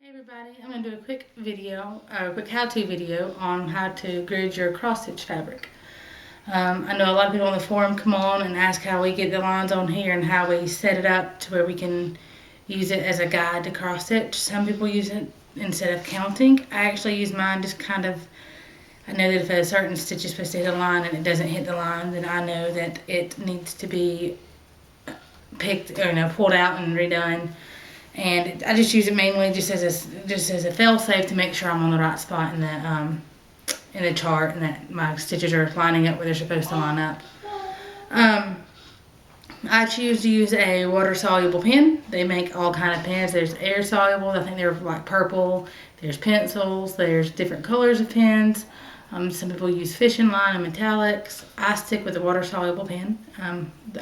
Hey everybody, I'm going to do a quick video, a quick how-to video on how to grid your cross-stitch fabric. I know a lot of people on the forum come on and ask how we get the lines on here and how we set it up to where we can use it as a guide to cross-stitch. Some people use it instead of counting. I actually use mine just kind of, I know that if a certain stitch is supposed to hit a line and it doesn't hit the line, then I know that it needs to be picked, or pulled out and redone. And I just use it mainly just as a fail-safe to make sure I'm on the right spot in the chart and that my stitches are lining up where they're supposed to line up. I choose to use a water-soluble pen. They make all kind of pens. There's air-soluble. I think they're like purple. There's pencils. There's different colors of pens. Some people use fishing line and metallics. I stick with a water-soluble pen.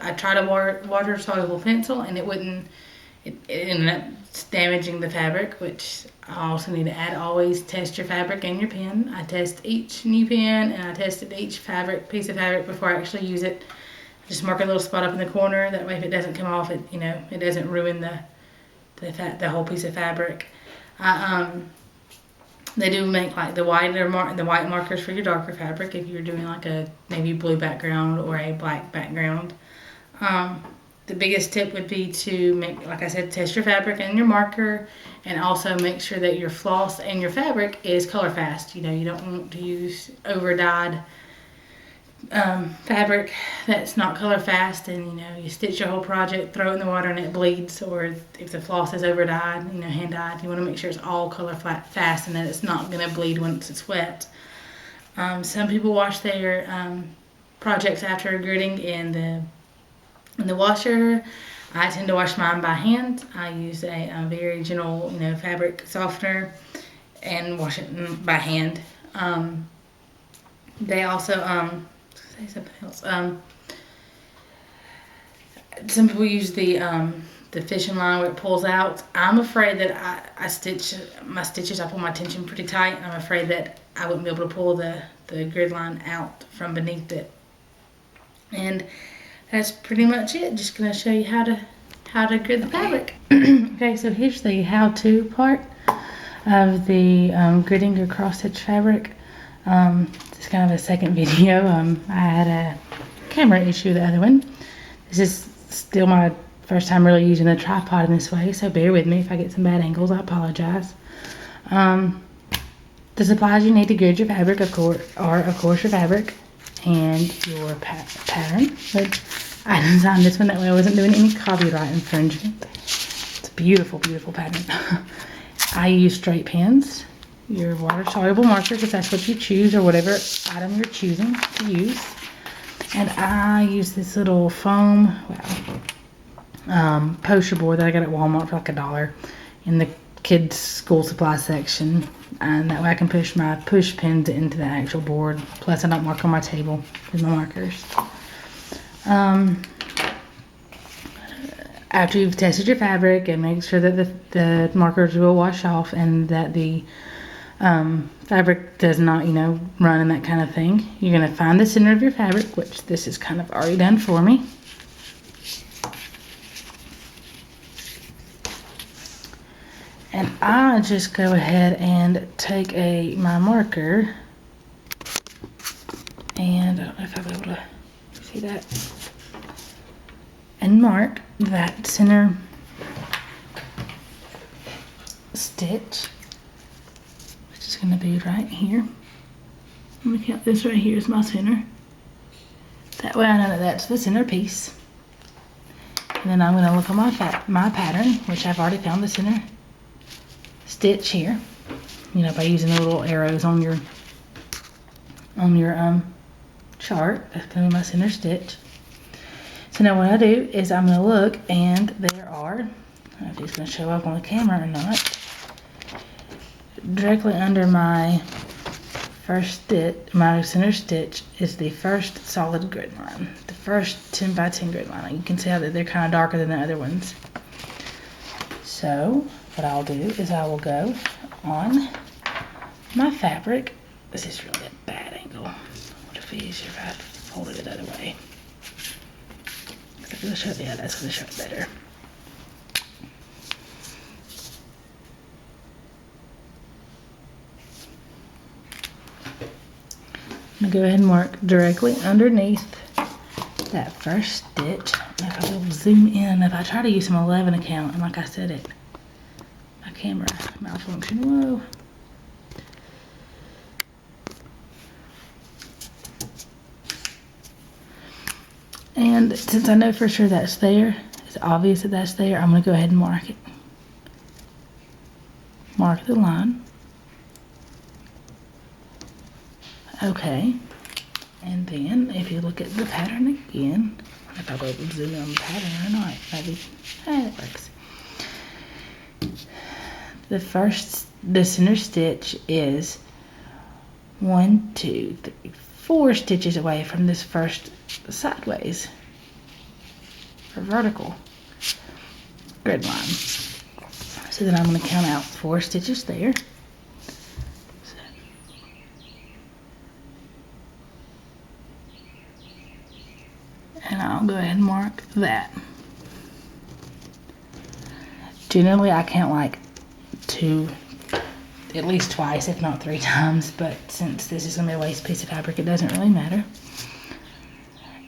I tried a water-soluble pencil and it ended up damaging the fabric, which I also need to add, always test your fabric and your pen. I test each new pen and I tested each piece of fabric before I actually use it. Just mark a little spot up in the corner, that way if it doesn't come off, it doesn't ruin the whole piece of fabric. They do make like the white markers for your darker fabric if you're doing like a navy blue background or a black background. The biggest tip would be to like I said, test your fabric and your marker, and also make sure that your floss and your fabric is color fast. You don't want to use over-dyed fabric that's not color fast, and you stitch your whole project, throw it in the water and it bleeds, or if the floss is over-dyed, hand dyed, you want to make sure it's all color fast and that it's not going to bleed once it's wet. Some people wash their projects after gridding in the washer. I tend to wash mine by hand. I use a very gentle, fabric softener and wash it by hand. They also, say something else. Some people use the fishing line where it pulls out. I'm afraid that I stitch my stitches. I pull my tension pretty tight. I'm afraid that I wouldn't be able to pull the grid line out from beneath it. And that's pretty much it. Just gonna show you how to grid the fabric. Okay, so here's the how-to part of the gridding your cross-stitch fabric. It's kind of a second video. I had a camera issue, the other one. This is still my first time really using a tripod in this way, so bear with me if I get some bad angles. I apologize. The supplies you need to grid your fabric, of course, your fabric and your pattern. But I designed this one that way I wasn't doing any copyright infringement. It's a beautiful, beautiful pattern. I use straight pens, your water-soluble markers if that's what you choose, or whatever item you're choosing to use. And I use this little foam poster board that I got at Walmart for like $1 in the kids' school supply section. And that way I can push my push pins into the actual board. Plus I don't mark on my table with my markers. After you've tested your fabric and make sure that the markers will wash off and that the fabric does not, run and that kind of thing, you're going to find the center of your fabric, which this is kind of already done for me. And I just go ahead and take my marker, and I don't know if I'll be able to see that, and mark that center stitch, which is going to be right here. Let me count this right here is my center. That way I know that that's the center piece. And then I'm going to look on my pattern, which I've already found the center stitch here, by using the little arrows on your chart. That's going to be my center stitch. So now what I do is I'm going to look, and there are, I don't know if it's going to show up on the camera or not, directly under my first stitch, my center stitch, is the first solid grid line, the first 10 by 10 grid line. You can see how they're kind of darker than the other ones. So what I'll do is I will go on my fabric. This is really a bad angle. What if it's easier if I hold it the other way? That's going to show it better. I'm gonna go ahead and mark directly underneath that first stitch. If I will zoom in, if I try to use some 11 account, and like I said, my camera malfunction. Whoa. And since I know for sure that's there, it's obvious that that's there, I'm gonna go ahead and mark it. Mark the line. Okay. And then if you look at the pattern again, if I'll go zoom in on the pattern or not, maybe, it works. The center stitch is 1, 2, 3, 4 stitches away from this first sideways or vertical grid line. So then I'm going to count out 4 stitches there. And I'll go ahead and mark that. Generally, I count like 2, at least twice, if not 3 times, but since this is going to be a waste piece of fabric, it doesn't really matter.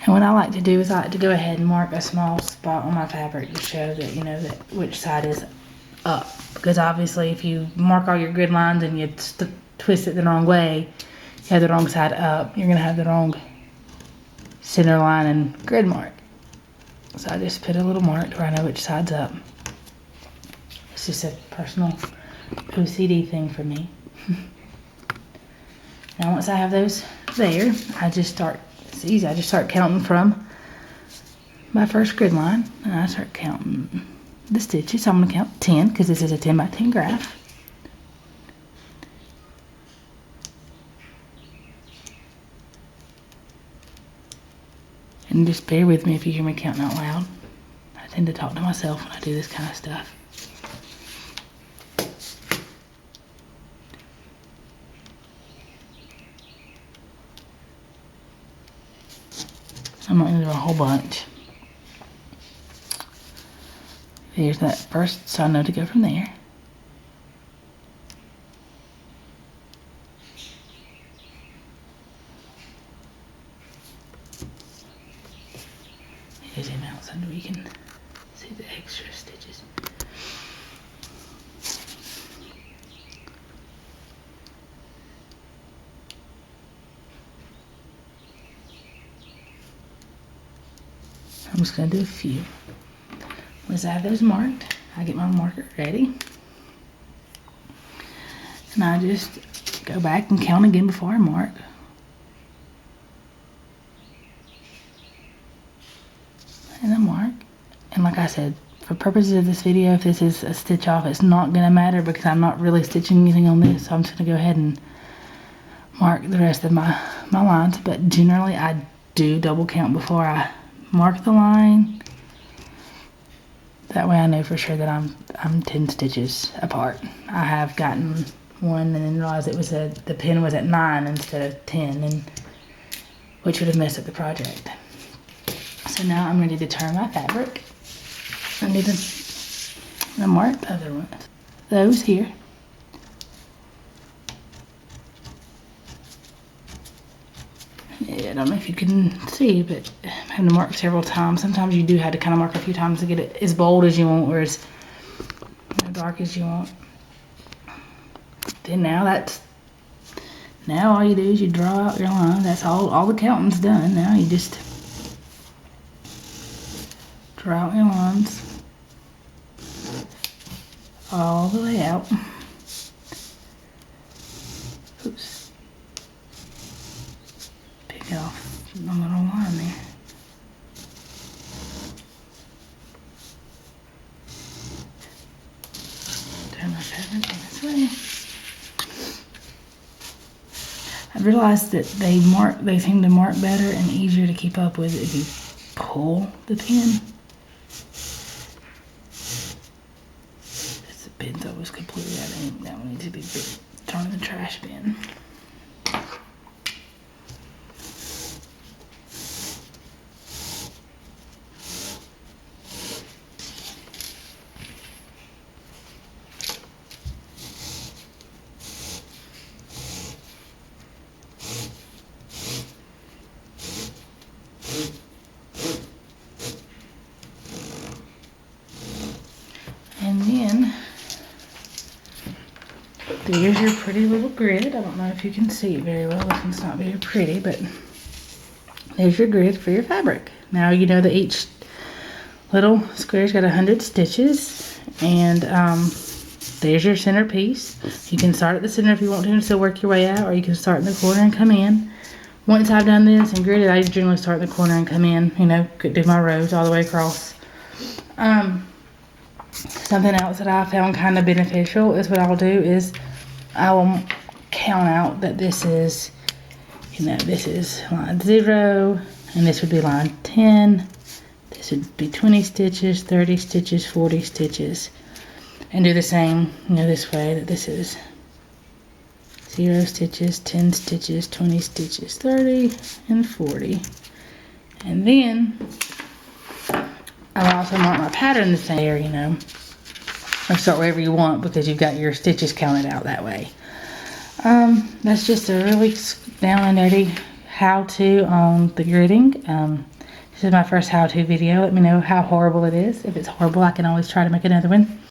And what I like to do is I like to go ahead and mark a small spot on my fabric to show that, you know, that which side is up. Because obviously if you mark all your grid lines and you twist it the wrong way, you have the wrong side up, you're going to have the wrong center line and grid mark. So I just put a little mark where I know which side's up. It's just a personal OCD thing for me. Now once I have those there, I just start, it's easy, I just start counting from my first grid line, and I start counting the stitches. So I'm going to count 10 because this is a 10 by 10 graph. And just bear with me if you hear me counting out loud. I tend to talk to myself when I do this kind of stuff. I'm not going to do a whole bunch. There's that first, so I know to go from there. Here's him out so we can see the extra stitches. I'm just going to do a few. Once I have those marked, I get my marker ready. And I just go back and count again before I mark. And then mark. And like I said, for purposes of this video, if this is a stitch off, it's not going to matter because I'm not really stitching anything on this. So I'm just going to go ahead and mark the rest of my lines. But generally, I do double count before I mark the line. That way I know for sure that I'm 10 stitches apart. I have gotten one and then realized it was the pin was at 9 instead of 10, and which would have messed up the project. So now I'm ready to turn my fabric. I need to mark the other ones. Those here. Yeah, I don't know if you can see, but I'm having to mark several times. Sometimes you do have to kind of mark a few times to get it as bold as you want or as dark as you want. Then now all you do is you draw out your line. That's all the counting's done. Now you just draw out your lines all the way out. Oops. Pick off the little line there. Turn my fabric this way. I've realized that they seem to mark better and easier to keep up with if you pull the pin. This pin's always completely out of ink. That one needs to be thrown in the trash bin. there's your pretty little grid. I don't know if you can see it very well. This one's not very pretty, but there's your grid for your fabric. Now you know that each little square's got 100 stitches, and there's your center piece. You can start at the center if you want to and still work your way out, or you can start in the corner and come in. Once I've done this and gridded, I generally start in the corner and come in, you know, do my rows all the way across. Something else that I found kind of beneficial is what I'll do is I will count out that this is, you know, this is line 0, and this would be line 10. This would be 20 stitches, 30 stitches, 40 stitches. And do the same, you know, this way, that this is 0 stitches, 10 stitches, 20 stitches, 30, and 40. And then I'll also mark my patterns there, you know, or start wherever you want because you've got your stitches counted out that way. That's just a really down and dirty how-to on the gridding. This is my first how-to video. Let me know how horrible it is. If it's horrible, I can always try to make another one.